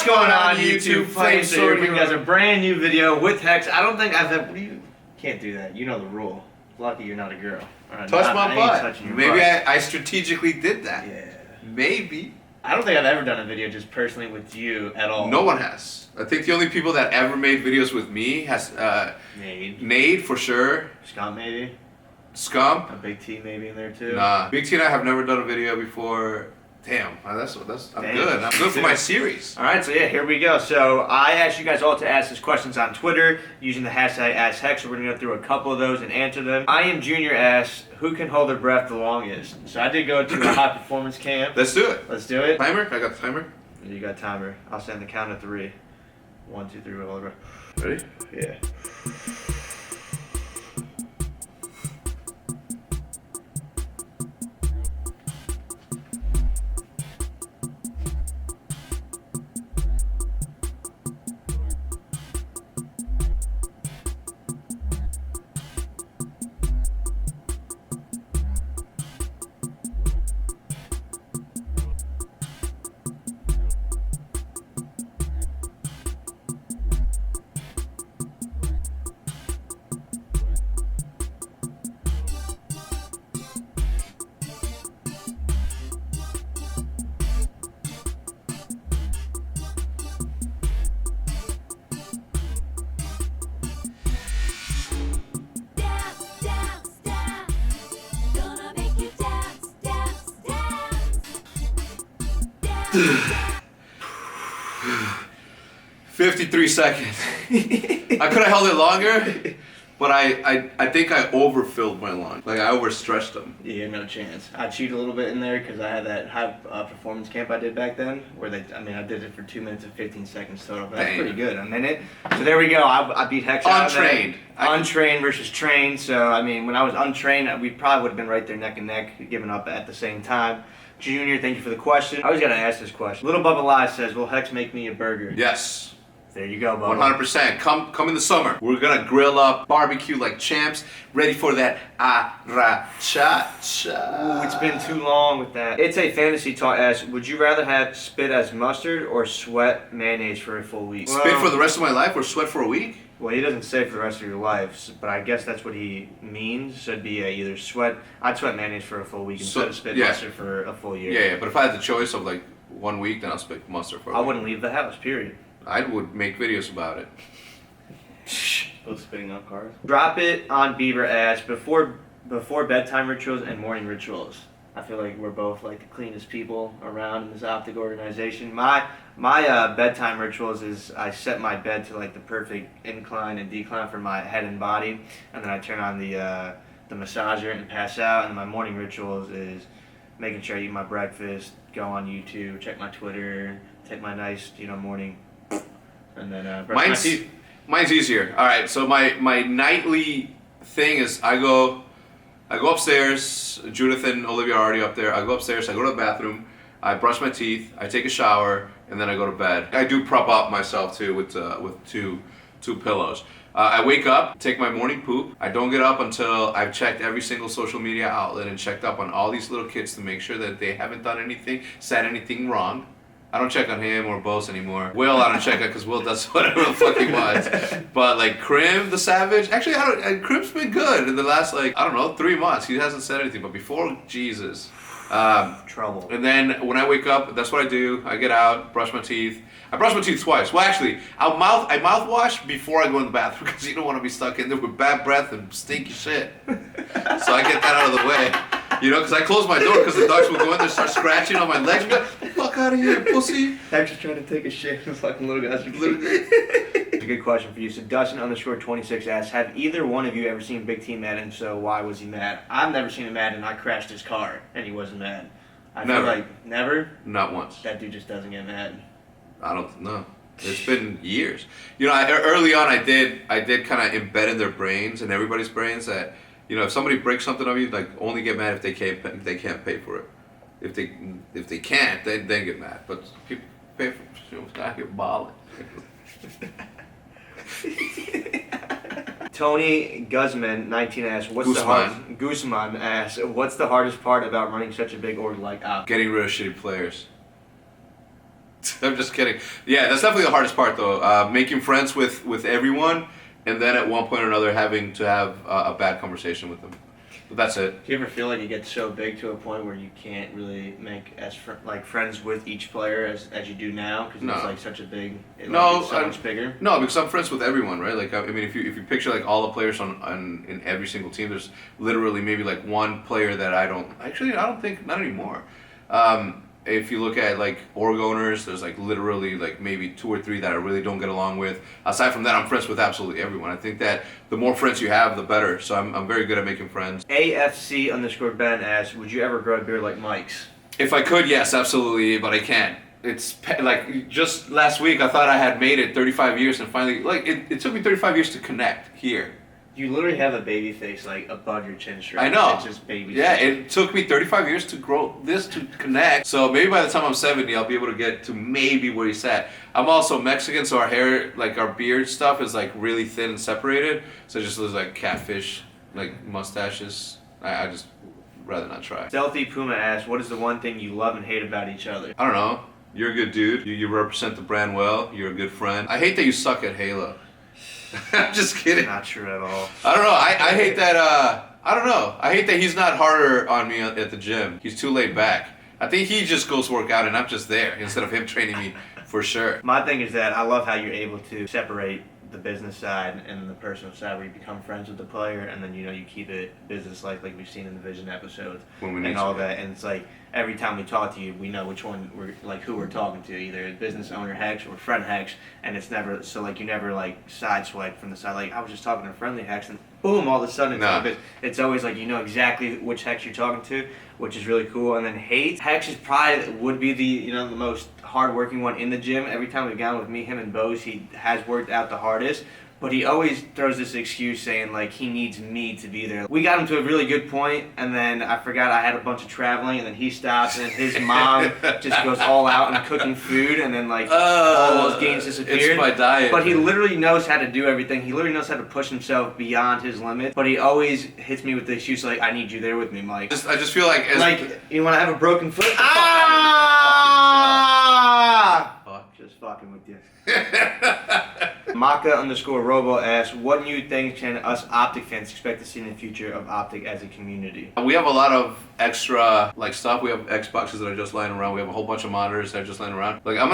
What's going on YouTube? Flamesword here. You guys a brand new video with Hex. I don't think I've ever... Can't do that. You know the rule. Lucky you're not a girl. Right, Touch my butt. Maybe butt. I strategically did that. Yeah. Maybe. I don't think I've ever done a video just personally with you at all. No one has. I think the only people that ever made videos with me has Nade for sure. Scum maybe. Scum. A Big T maybe in there too. Nah. Big T and I have never done a video before. Damn, I'm good. I'm good for my series. All right, so yeah, here we go. So I asked you guys all to ask us questions on Twitter using the hashtag AskHex. So we're gonna go through a couple of those and answer them. I Am Junior asks, who can hold their breath the longest? So I did go to a high performance camp. Let's do it. Let's do it. Timer? I got the timer. You got timer. I'll send the count of 3. 1, 2, 3, hold it. Ready? Yeah. $53 seconds. I could have held it longer, but I think I overfilled my lungs. Like I overstretched them. Yeah, no chance. I cheated a little bit in there because I had that high performance camp I did back then, where I did it for 2 minutes and 15 seconds total. But that's pretty good. A minute. So there we go. I beat Hex out of that. Untrained. Untrained versus trained. So I mean, when I was untrained, we probably would have been right there neck and neck, giving up at the same time. Junior, thank you for the question. I always gotta ask this question. Little Bubba Live says, "Will Hex make me a burger?" Yes. There you go, Bubba. 100%. Come in the summer. We're gonna grill up, barbecue like champs, ready for that cha-cha. Ooh, it's been too long with that. It's a fantasy talk. Asks, would you rather have spit as mustard or sweat mayonnaise for a full week? Spit for the rest of my life or sweat for a week? Well, he doesn't say for the rest of your life, but I guess that's what he means. So it'd be either sweat. I'd sweat mayonnaise for a full week instead of spit mustard for a full year. Yeah, but if I had the choice of like 1 week, then I'll spit mustard for a week. I wouldn't leave the house, period. I would make videos about it. Both spitting on cars. Drop it on Bieber ass before bedtime rituals and morning rituals. I feel like we're both like the cleanest people around in this optic organization. My bedtime rituals is I set my bed to like the perfect incline and decline for my head and body, and then I turn on the massager and pass out. And my morning rituals is making sure I eat my breakfast, go on YouTube, check my Twitter, take my nice morning, and then brush my teeth. Mine's easier. All right, so my nightly thing is I go upstairs. Judith and Olivia are already up there. I go upstairs. I go to the bathroom. I brush my teeth. I take a shower, and then I go to bed. I do prop up myself too with two pillows. I wake up, take my morning poop. I don't get up until I've checked every single social media outlet and checked up on all these little kids to make sure that they haven't done anything, said anything wrong. I don't check on him or Bose anymore. Will, I don't check on because Will does whatever the fuck he wants. But like Krim the Savage, actually Krim's been good in the last 3 months. He hasn't said anything, but before, Jesus. Trouble. And then when I wake up, that's what I do. I get out, brush my teeth. I brush my teeth twice. Well, actually, I mouthwash before I go in the bathroom because you don't want to be stuck in there with bad breath and stinky shit. So I get that out of the way. Because I close my door because the dogs will go in there and start scratching on my legs. Get the fuck out of here, pussy. I'm just trying to take a shit. The fucking little guys are It's a good question for you. So Dustin_26 asks, have either one of you ever seen Big T mad, and so why was he mad? I've never seen him mad, and I crashed his car, and he wasn't mad. I feel like never? Not once. That dude just doesn't get mad. I don't know. It's been years. Early on I did kind of embed in their brains and everybody's brains that if somebody breaks something of you, like only get mad if they can't pay for it. If they can't, then get mad. But people pay for I get balling. Tony Guzman 19 asks, Guzman asks, what's the hardest part about running such a big org like Op? Getting rid of shitty players. I'm just kidding. Yeah, that's definitely the hardest part though. Making friends with everyone, and then at one point or another having to have a bad conversation with them. But that's it. Do you ever feel like it gets so big to a point where you can't really make friends with each player as you do now because No. it's like such a big, it's so much bigger? No, because I'm friends with everyone, right? Like, I mean, if you picture like all the players in every single team, there's literally maybe like one player that I don't think, not anymore. If you look at like org owners, there's like literally like maybe 2 or 3 that I really don't get along with. Aside from that, I'm friends with absolutely everyone. I think that the more friends you have, the better. So I'm very good at making friends. AFC_Ben asks, would you ever grow a beard like Mike's? If I could, yes, absolutely, but I can't. It's like just last week I thought I had made it 35 years and finally, like it took me 35 years to connect here. You literally have a baby face like above your chin strap. I know. It's just baby. Yeah, face. it took me 35 years to grow this to connect. So maybe by the time I'm 70, I'll be able to get to maybe where he's at. I'm also Mexican, so our hair, like our beard stuff, is like really thin and separated. So it just looks like catfish, like mustaches. I just rather not try. Stealthy Puma asks, what is the one thing you love and hate about each other? I don't know. You're a good dude. You represent the brand well. You're a good friend. I hate that you suck at Halo. I'm just kidding. Not true at all. I don't know. I hate that. I don't know. I hate that he's not harder on me at the gym. He's too laid back. I think he just goes work out and I'm just there instead of him training me for sure. My thing is that I love how you're able to separate the business side and the personal side where you become friends with the player and then you keep it business-like we've seen in the Vision episodes and all that. And it's like every time we talk to you, we know which one we're like who we're talking to, either business owner Hex or friend Hex, and it's never so like you never like sideswipe from the side like I was just talking to friendly Hex and boom all of a sudden it's always like you know exactly which Hex you're talking to, which is really cool. And then Hex is probably would be the the most hardworking one in the gym. Every time we've gone with me, him and Bose, he has worked out the hardest. But he always throws this excuse saying like he needs me to be there. We got him to a really good point, and then I forgot I had a bunch of traveling, and then he stops, and his mom just goes all out and cooking food, and then like all those gains disappeared. It's my diet. But he literally knows how to do everything. He literally knows how to push himself beyond his limit. But he always hits me with the excuse like I need you there with me, Mike. I just feel like you want to have a broken foot? Just fucking with you. Maka_Robo asks, what new things can us Optic fans expect to see in the future of Optic as a community? We have a lot of extra stuff. We have Xboxes that are just lying around. We have a whole bunch of monitors that are just lying around. Like I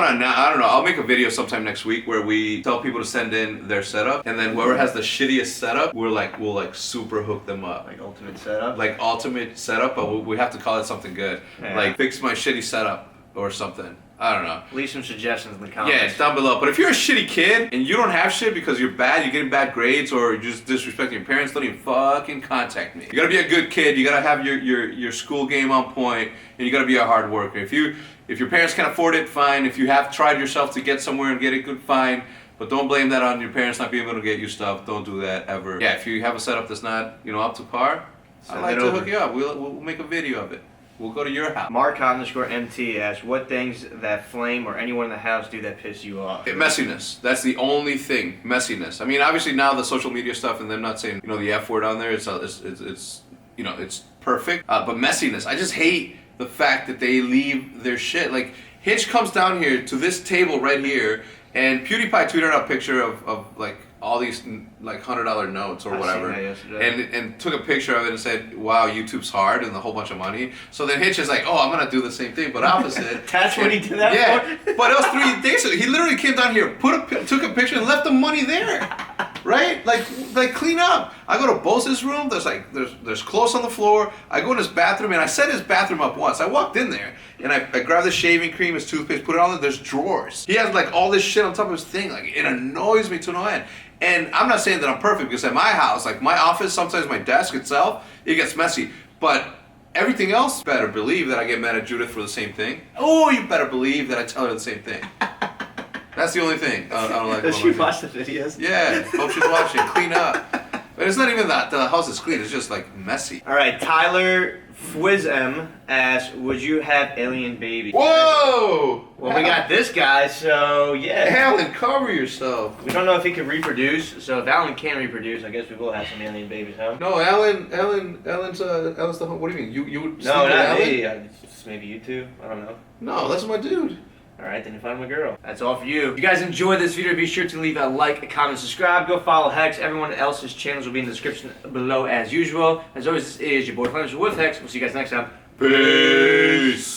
don't know, I'll make a video sometime next week where we tell people to send in their setup, and then whoever has the shittiest setup, we'll super hook them up. Like ultimate setup? Like ultimate setup, but we have to call it something good. Yeah. Like fix my shitty setup or something. I don't know. Leave some suggestions in the comments. Yeah, it's down below. But if you're a shitty kid and you don't have shit because you're bad, you're getting bad grades, or you're just disrespecting your parents, don't even fucking contact me. You gotta be a good kid. You gotta have your school game on point, and you gotta be a hard worker. If your parents can't afford it, fine. If you have tried yourself to get somewhere and get it good, fine. But don't blame that on your parents not being able to get you stuff. Don't do that ever. Yeah, if you have a setup that's not up to par, I'd like to hook you up. We'll make a video of it. We'll go to your house. Mark_MT asks, what things that Flame or anyone in the house do that piss you off? Messiness. That's the only thing. Messiness. I mean, obviously now the social media stuff and them not saying the F word on there, it's perfect. But messiness. I just hate the fact that they leave their shit. Like Hitch comes down here to this table right here, and PewDiePie tweeted out a picture of like all these like $100 notes or whatever, and took a picture of it and said, "Wow, YouTube's hard," and a whole bunch of money. So then Hitch is like, "Oh, I'm gonna do the same thing, but opposite." That's what he did that for? But it was 3 days ago. He literally came down here, took a picture, and left the money there, right? Like clean up. I go to Bose's room. There's clothes on the floor. I go in his bathroom, and I set his bathroom up once. I walked in there, and I grabbed the shaving cream, his toothpaste, put it on there. There's drawers. He has like all this shit on top of his thing. Like it annoys me to no end. And I'm not saying that I'm perfect because at my house, like my office, sometimes my desk itself, it gets messy. But everything else, better believe that I get mad at Judith for the same thing. Oh, you better believe that I tell her the same thing. That's the only thing I don't like. Does she watch the videos? Yeah, hope she's watching. Clean up. But it's not even that the house is clean. It's just like messy. All right, Tyler Fwizm asks, would you have alien babies? Whoa! Well, we got this guy, so yeah. Alan, cover yourself. We don't know if he can reproduce, so if Alan can reproduce, I guess we will have some alien babies, huh? No, Alan's the. What do you mean? You would? No, not me. Maybe you two. I don't know. No, that's my dude. Alright, then you find my girl. That's all for you. If you guys enjoyed this video, be sure to leave a like, a comment, subscribe. Go follow Hex. Everyone else's channels will be in the description below as usual. As always, this is your boy Flamesword with Hex. We'll see you guys next time. Peace.